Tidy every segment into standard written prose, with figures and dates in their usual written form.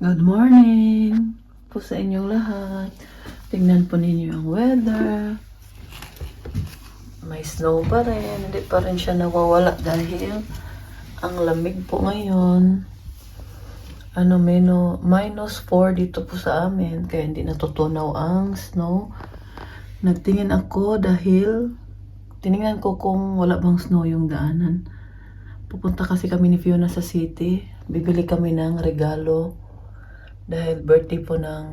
Good morning po sa inyong lahat. Tingnan po ninyo ang weather. May snow pa rin. Hindi pa rin siya nawawala dahil ang lamig po ngayon. -4 dito po sa amin. Kaya hindi natutunaw ang snow. Nagtingin ako dahil tiningnan ko kung wala bang snow yung daanan. Pupunta kasi kami ni Fiona sa city. Bibili kami ng regalo. Dahil birthday po ng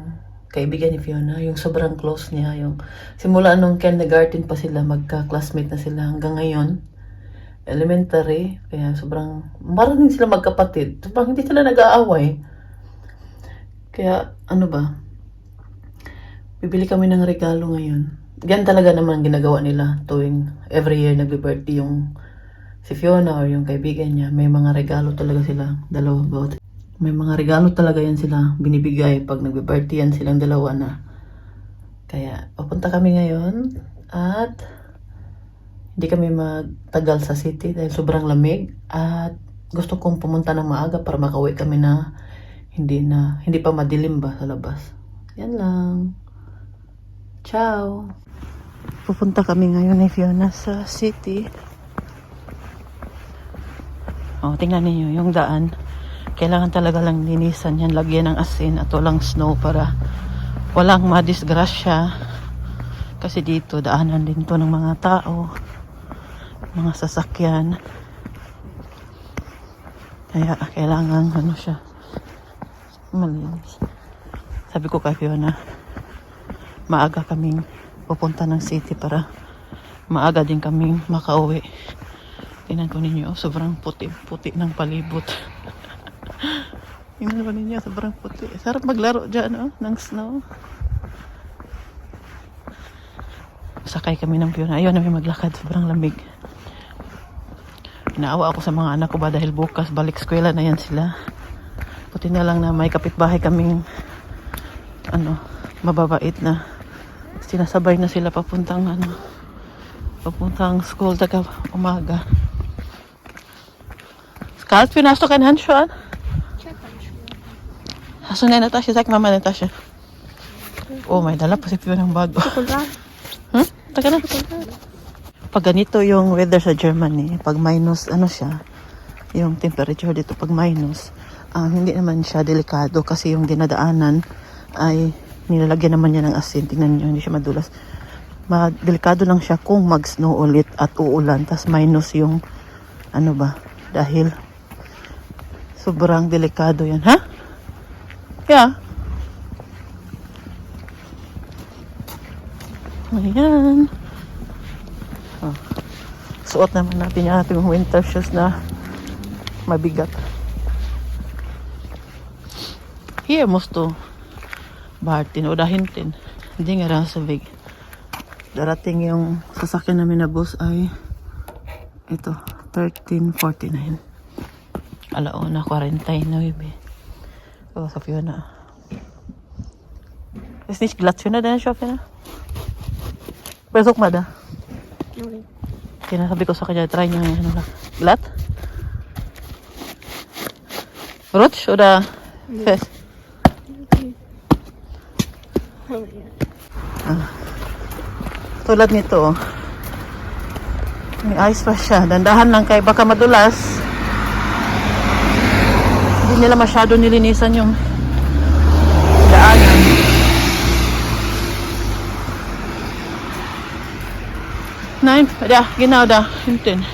kaibigan ni Fiona, yung sobrang close niya, yung simula nung kindergarten pa sila, magka-classmate na sila hanggang ngayon, elementary, kaya sobrang, maraming sila magkapatid, sobrang hindi sila nag-aaway. Kaya, bibili kami ng regalo ngayon. Yan talaga naman ginagawa nila tuwing every year nagbe-birthday yung si Fiona or yung kaibigan niya, may mga regalo talaga sila, dalawa bawat. May mga regalo talaga yan sila binibigay pag nagbe-birthday yan silang dalawa na. Kaya papunta kami ngayon at hindi kami magtagal sa city dahil sobrang lamig at gusto kong pumunta ng maaga para makauwi kami na hindi pa madilim ba sa labas. Yan lang. Ciao! Pupunta kami ngayon ni Fiona sa city. Tingnan niyo yung daan. Kailangan talaga lang linisan yan, lagyan ng asin at walang snow para walang madisgrasya. Kasi dito, daanan din to ng mga tao, mga sasakyan. Kaya kailangan siya, malinis. Sabi ko kay Fiona, maaga kaming pupunta ng city para maaga din kaming makauwi. Tingnan ko ninyo, sobrang puti ng palibot. Tingnan ko ninyo, sobrang puti. Sarap maglaro dyan, ng snow. Sakay kami ng Fiona. Ayaw namin maglakad, sobrang lamig. Inaawa ako sa mga anak ko ba dahil bukas balik eskwela na yan sila. Puti na lang na may kapitbahay kaming mababait na sinasabay na sila papuntang school taga umaga. Kannst du hast doch einen Handschuh an? Hast du eine Tasche? Sag Mama eine Tasche. Oh, may dala pa si Fiona ng bago. Taka na. Pag ganito yung weather sa Germany, pag minus, siya, yung temperature dito pag minus, hindi naman siya delikado kasi yung dinadaanan ay nilalagyan naman niya ng asin. Tingnan niyo, hindi siya madulas. Delikado lang siya kung mag-snow ulit at uulan. Tas minus yung, dahil sobrang delikado yan, ha? Yeah. Ayan. Suot naman natin yung ating winter shoes na mabigat. Here musto Bartin o dahintin. Hindi nga lang sa big. Darating yung sasakyan namin na bus ay ito, 13:49. Alauna 49. Sa Fiona. Ist nicht glatt, Fiona, deine Schafe? Besok mo da? Okay. Kinasabi ko sa kanya, try niyo yung glatt? Rutsch oder fest? Tulad nito, may ice pa siya. Dandahan lang kay baka madulas. Hindi nila masyado nilinisan yung daanan. Nein, da, genau da, hinten.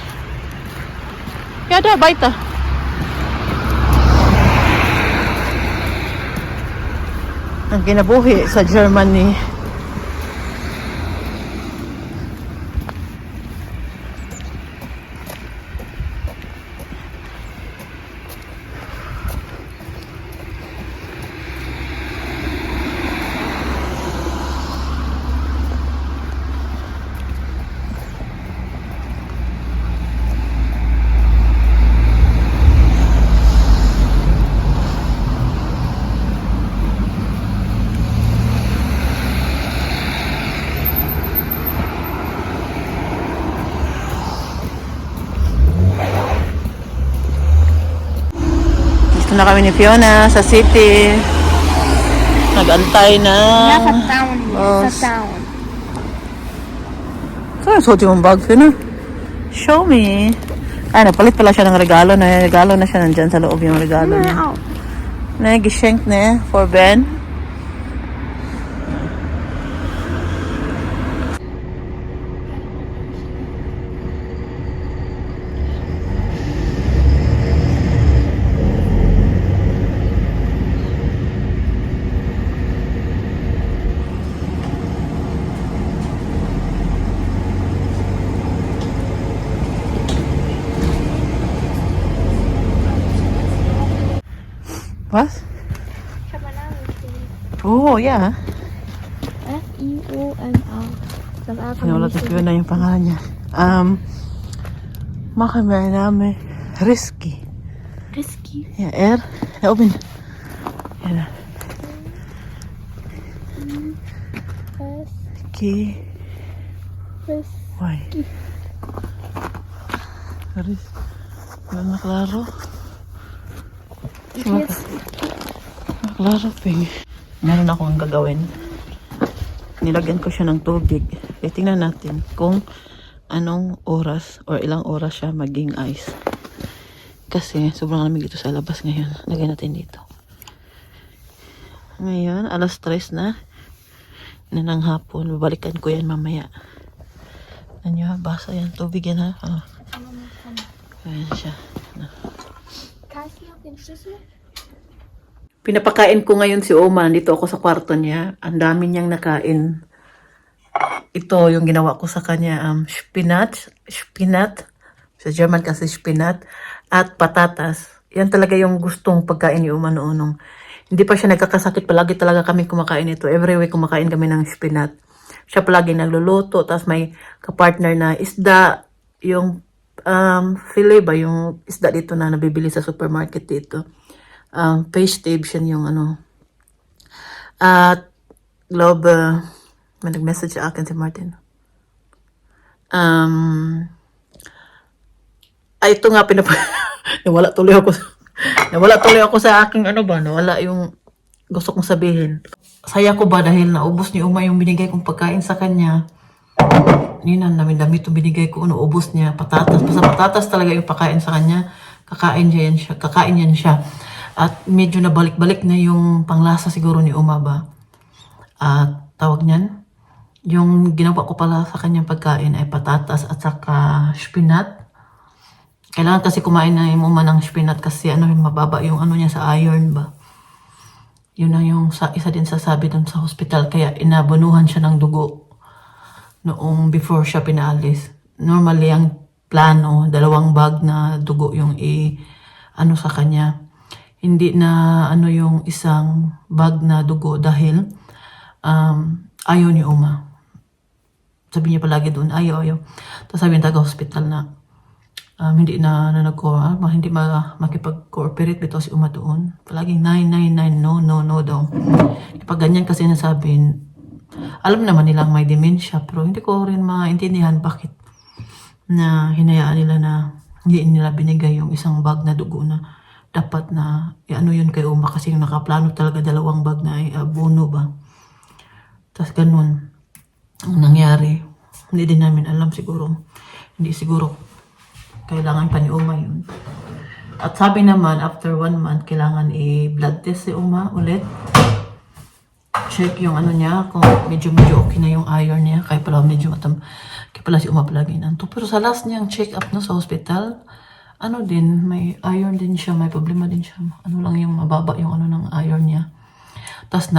Ja, da, weiter. Ang kinabuhi sa Germany. na kami ni Fiona sa city. Nag-antay na. Sa town. Oh. Sa town. Saan suot yung bag, Fiona? Show me. Ay, napalit pala siya ng regalo. Regalo na siya nandyan sa loob yung regalo niya. Nag-shank na for Ben. What? Oh, yeah. F-E-O-N-L. Sinulat ni Fiona yung pangalan niya. Makamera namin. Risky. Risky. Yeah, open. Yan. Risky. Why? Klaro. Klaro, ping. Meron akong gagawin. Nilagyan ko siya ng tubig. Tingnan natin kung anong oras or ilang oras siya maging ice. Kasi sobrang lamig dito sa labas ngayon. Lagyan natin dito. Ngayon, alas 3 na ng hapon. Babalikan ko yan mamaya. Ano, basa yan. Tubig yan, ha? Oh. Ayan siya. Pinapakain ko ngayon si Oma. Dito ako sa kwarto niya. Ang dami niyang nakain. Ito yung ginawa ko sa kanya. Spinat. Sa German kasi spinat. At patatas. Yan talaga yung gustong pagkain ni Oma noon. Hindi pa siya nagkakasakit. Palagi talaga kami kumakain ito. Every week kumakain kami ng spinat. Siya palagi nagluluto. Tapos may kapartner na isda. Yung fillet ba? Yung isda dito na nabibili sa supermarket dito. Fish station yung ano. At Globe, may nag-message sa akin si Martin. Ito nga nawala tuloy ako sa aking ano ba, nawala yung gusto kong sabihin. Saya ko ba dahil naubos ni Uma yung binigay kong pagkain sa kanya. Yun ang dami-dami itong binigay ko, naubos niya. Patatas, basta patatas talaga yung pagkain sa kanya. Kakain yan siya. At medyo nabalik-balik na yung panglasa siguro ni Uma ba. At tawag niyan, yung ginawa ko pala sa kanyang pagkain ay patatas at saka spinat. Kailangan kasi kumain na yung Uma ng spinat kasi mababa yung niya sa iron ba. Yun na yung isa din sasabi dun sa hospital. Kaya inabunuhan siya ng dugo noong before siya pinaalis. Normally ang plano, 2 bag na dugo yung sa kanya. Hindi na yung isang bag na dugo dahil ayaw ni Uma. Sabi niya palagi doon, ayaw. Tapos sabi niya taga-hospital na hindi hindi makipag-cooperate bito si Uma doon. Palaging 999, no daw. Kapag ganyan kasi nasabi, alam naman nilang may dementia, pero hindi ko rin maintindihan bakit na hinayaan nila na hindi nila binigay yung isang bag na dugo na dapat na yun kay Uma kasi yung nakaplano talaga 2 bag na abono ba. Tapos ganun ang nangyari. Hindi din namin alam siguro. Hindi siguro kailangan pa ni Uma yun. At sabi naman after 1 month kailangan i-blood test si Uma ulit. Check yung niya kung medyo okay na yung iron niya. Kaya pala medyo kaya pala si Uma palagi nanto. Pero sa last niyang check up sa hospital, may iron din siya, may problema din siya. Lang yung mababa yung ng iron niya. Tapos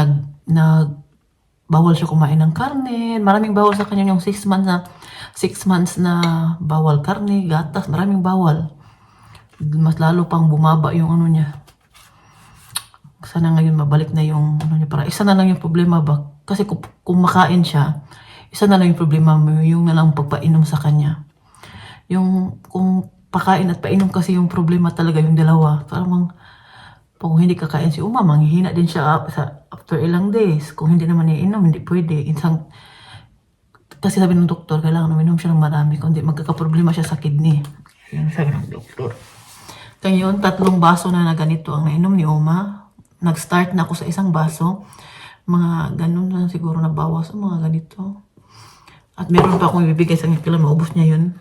bawal siya kumain ng karne. Maraming bawal sa kanya yung 6 months na bawal karne, gatas, maraming bawal. Mas lalo pang bumaba yung niya. Sana ngayon mabalik na yung niya. Para isa na lang yung problema ba? Kasi kung makain siya, isa na lang yung problema mo, yung na lang pagpainom sa kanya. Yung kung pakain at painom kasi yung problema talaga yung dalawa. Parang kung hindi kakain si Uma, manghihina din siya after ilang days. Kung hindi naman iinom, hindi pwede. Kasi sabi ng doktor, kailangan uminom siya ng marami. Kung hindi, magkakaproblema siya sa kidney. Yun sabi ng doktor. Ngayon, 3 baso na ganito ang nainom ni Uma. Nag-start na ako sa isang baso. Mga ganun na siguro nabawas ang mga ganito. At meron pa akong ibibigay sa kanya, maubos niya yun.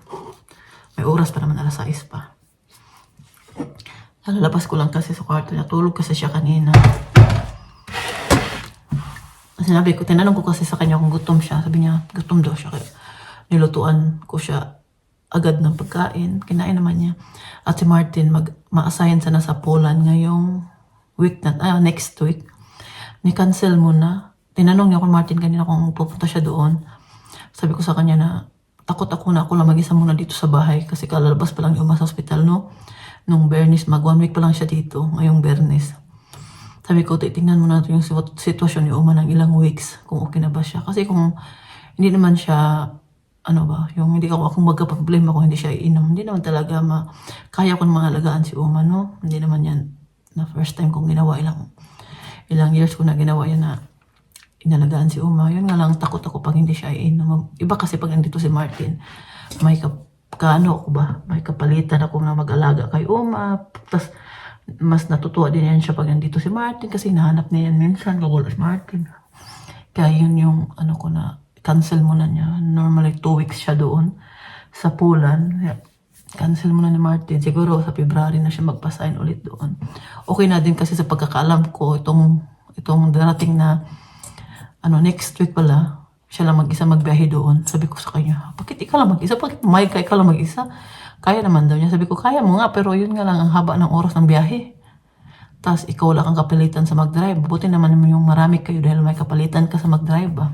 May oras pa naman, alas 6 pa. Lalabas ko lang kasi sa kwarto niya. Tulog kasi siya kanina. Sinabi ko, tinanong ko kasi sa kanya kung gutom siya. Sabi niya, gutom daw siya. Kaya nilutuan ko siya agad ng pagkain. Kinain naman niya. At si Martin, ma-assign sana sa Poland ngayong week next week. Ni-cancel muna. Tinanong niya kung Martin kanina kung pupunta siya doon. Sabi ko sa kanya na takot ako na ako lang mag-isa muna dito sa bahay kasi kalalabas pa lang yung sa hospital, no? Nung Bernis, 1 week pa lang siya dito, ngayong Bernis. Sabi ko, titingnan muna natin yung sitwasyon ni Uma ng ilang weeks, kung okay na ba siya. Kasi kung hindi naman siya, yung hindi ako magka-problema kung hindi siya iinom, hindi naman talaga kaya ko naman alagaan si Uma, no? Hindi naman yan na first time kong ginawa, ilang years ko na ginawa yan na inalagaan si Uma. Yun nga lang, takot ako pag hindi siya iinom. Iba kasi pag nandito si Martin, may kapalitan ako na mag-alaga kay Uma. Tapos, mas natutuwa din yan siya pag nandito si Martin kasi nahanap niya yan minsan, kagul si Martin. Kaya yun yung, cancel muna niya. Normally, 2 weeks siya doon sa Poland. Cancel muna ni Martin. Siguro sa February na siya magpa-sign ulit doon. Okay na din kasi sa pagkakaalam ko, itong darating na next week pala, siya lang mag-isa magbiyahe doon. Sabi ko sa kanya, bakit ikaw lang mag-isa? Bakit ikaw lang mag-isa? Kaya naman daw niya. Sabi ko, kaya mo nga, pero yun nga lang ang haba ng oras ng biyahe. Tapos ikaw lang ang kapalitan sa mag-drive. Buti naman yung marami kayo dahil may kapalitan ka sa mag-drive ba.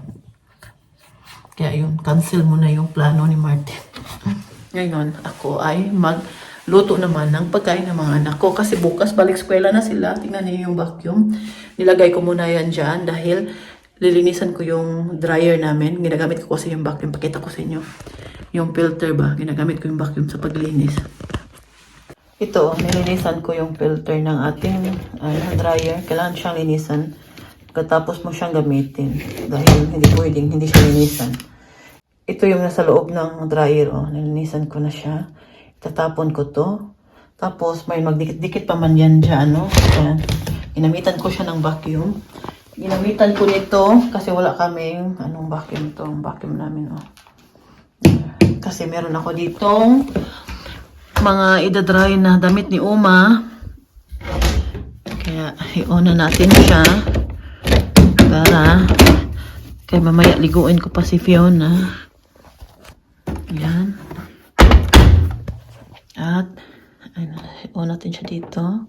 Kaya yun, cancel mo na yung plano ni Martin. Ngayon, ako ay magluto naman ng pagkain ng mga anak ko. Kasi bukas balik eskwela na sila. Tingnan niyo yung vacuum. Nilagay ko muna yan dyan dahil lilinisan ko yung dryer namin. Ginagamit ko kasi yung vacuum. Pakita ko sa inyo. Yung filter ba? Ginagamit ko yung vacuum sa paglinis. Ito, nilinisan ko yung filter ng ating dryer. Kailangan siyang linisan. Pagkatapos mo siyang gamitin. Dahil hindi pwedeng, hindi siya linisan. Ito yung nasa loob ng dryer. Nilinisan ko na siya. Itatapon ko to. Tapos may magdikit-dikit pa man yan dyan. Ayan. Ginamitan ko siya ng vacuum. Ginamitan ko nito kasi wala kaming vacuum to. Ang vacuum namin, Kasi meron ako ditong mga idadry na damit ni Uma. Kaya i-on na natin siya para kaya mamaya liguin ko pa si Fiona. Ayan. At i-on natin siya dito.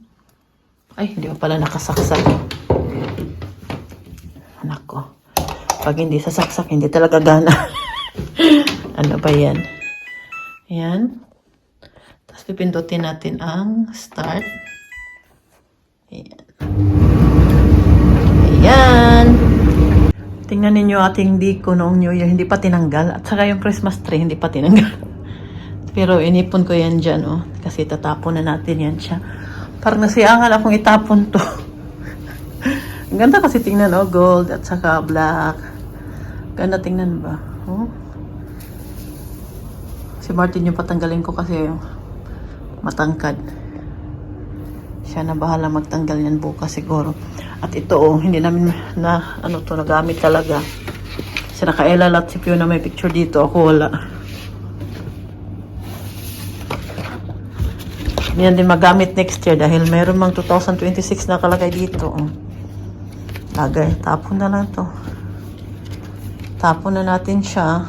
Ay, hindi pa pala nakasaksak. Anak ko. Pag hindi sasaksak, hindi talaga gana. Ano ba yan? Ayan. Tapos pipindutin natin ang start. Ayan. Ayan. Tingnan ninyo ating diko noong New Year. Hindi pa tinanggal. At saka yung Christmas tree, hindi pa tinanggal. Pero inipon ko yan dyan, Kasi tatapon na natin yan siya. Parang nasiyangan akong itapon to. Ang ganda kasi tingnan, gold at saka black. Ganda tingnan ba? Si Martin yung patanggalin ko kasi matangkad. Siya na bahala magtanggal yan bukas siguro. At ito, hindi namin nagamit talaga. Kasi naka-elalat si Fiona may picture dito. Ako wala. Hindi yan din magamit next year dahil mayroon mang 2026 na kalagay dito. Lagay. Tapon na lang to. Tapon na natin siya.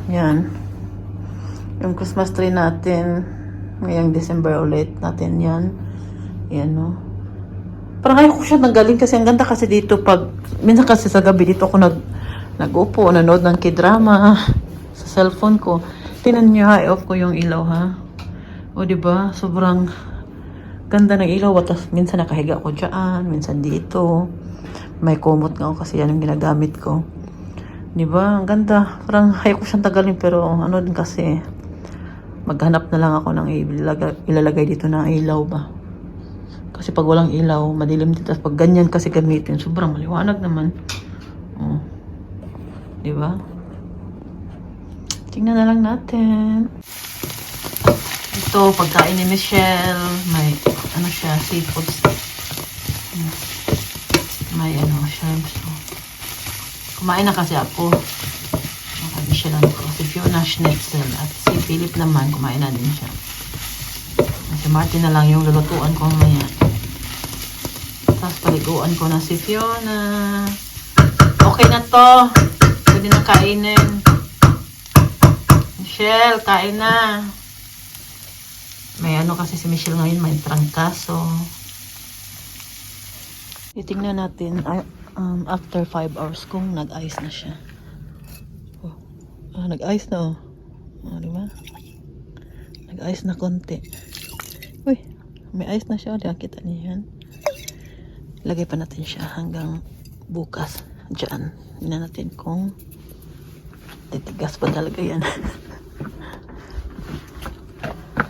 Yan. Yung Christmas tree natin, ngayong December ulit natin yan. Yan, Parang ayaw ko siya nanggaling kasi ang ganda kasi dito pag, minsan kasi sa gabi dito ako nag-upo, nanood ng K-drama sa cellphone ko. Tingnan niyo off ko yung ilaw, O, diba? Sobrang ganda ng ilaw. Tapos minsan nakahiga ako dyan, minsan dito. May kumot nga ako kasi yan yung ginagamit ko. Diba? Ang ganda. Parang ayaw ko siyang tagalin pero din kasi maghanap na lang ako ng ilalagay dito na ilaw ba. Kasi pag walang ilaw, madilim dito. Tapos pag ganyan kasi gamitin, sobrang maliwanag naman. Diba? Tingnan na lang natin. Ito, pagkain ni Michelle. May, ano siya, seafood. May, shrimps. So, kumain na kasi ako. Makabi siya lang ko. Si Fiona schnitzel. At si Philip naman, kumain na din siya. Si Martin na lang yung lulutuan ko mamaya. Tapos paliguan ko na si Fiona. Okay na to. Pwede na kainin. Michelle, kain na. May kasi si Michelle ngayon, may trangkaso. Itingnan natin after 5 hours kung nag-ice na siya. Nag-ice na diba? Nag-ice na konti. Uy, may ice na siya. Kita niyo yan. Lagay pa natin siya hanggang bukas. Diyan. Tingnan natin kung titigas pa talaga yan.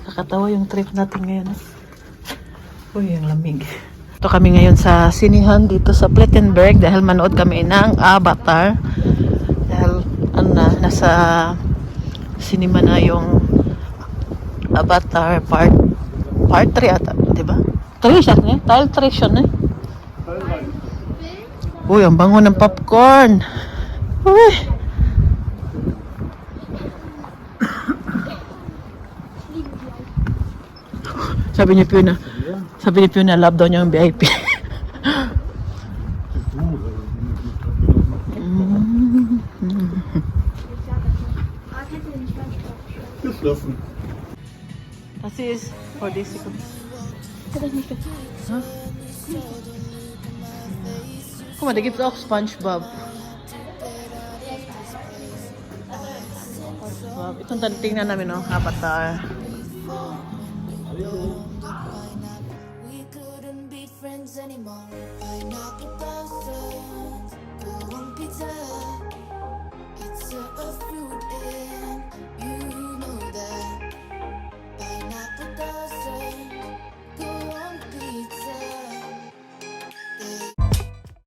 Nakakatawa yung trip natin ngayon. Uy, yung lamig. Ito kami ngayon sa sinihan dito sa Plettenberg dahil manood kami ng Avatar. Dahil nasa cinema na yung Avatar part 3 ata, di ba? 3 siya ne? Tile 3 siya ne? Uy, ang bango ng popcorn. Uy. Sabi ni Fiona, love daw niya yung VIP. Das ist for this seconds. Huh? Guck mal, da gibt es auch SpongeBob. Itong tingnan namin, Avatar. We couldn't be friends anymore. I knock 1,000, but won't be done.